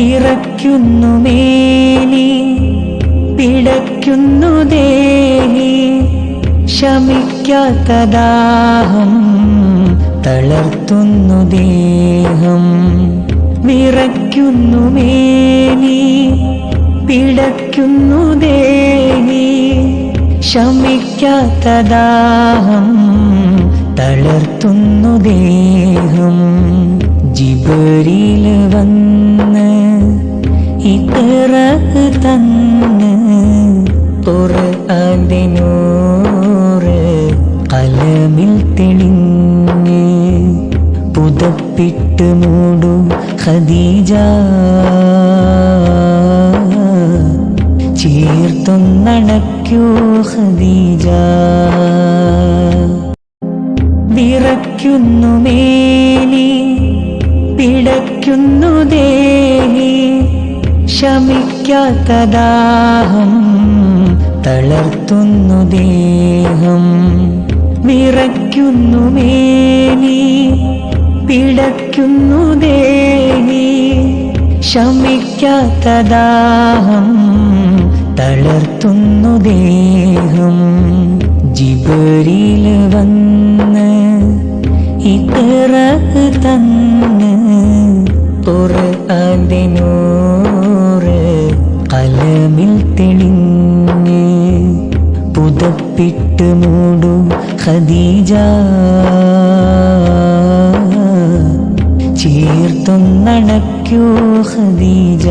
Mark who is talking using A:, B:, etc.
A: വിറയ്ക്കുന്നു മേനി, പിടയ്ക്കുന്നു ദേഹി, ശമിക്കാത്ത ദാഹം തളർത്തുന്നു ദേഹം. വിറയ്ക്കുന്നു മേനി, പിടയ്ക്കുന്നു ദേഹി, ശമിക്കാത്ത ദാഹം തളർത്തുന്നു ദേഹം. ജിബ്രീൽ വന്ന് ഇഖ്റ തന്ന് ഖുർആന്റെ നൂറ് ഖലമിൽ തെളിഞ്ഞ് പുതപ്പിട്ട് മൂടു ഖദീജ, ചേർത്തൊന്നണയ്ക്കൂ ഖദീജ. വിറയ്ക്കുന്നു മേനി, പിടയ്ക്കുന്നു ദേഹി, ശമിക്കാത്ത ദാഹം തളർത്തുന്നു ദേഹം. വിറയ്ക്കുന്നു മേനി, പിടയ്ക്കുന്നു ദേഹി, ശമിക്കാത്ത ദാഹം തളർത്തുന്നു ദേഹം. ജിബ്രീൽ വന്ന് ഇഖ്റ തന്ന് ഖുർആന്റെ നൂറ് ഖലമിൽ തെളിഞ്ഞ് പുതപ്പിട്ട് മൂടു ഖദീജ, ചേർത്തൊന്നണയ്ക്കൂ ഖദീജ.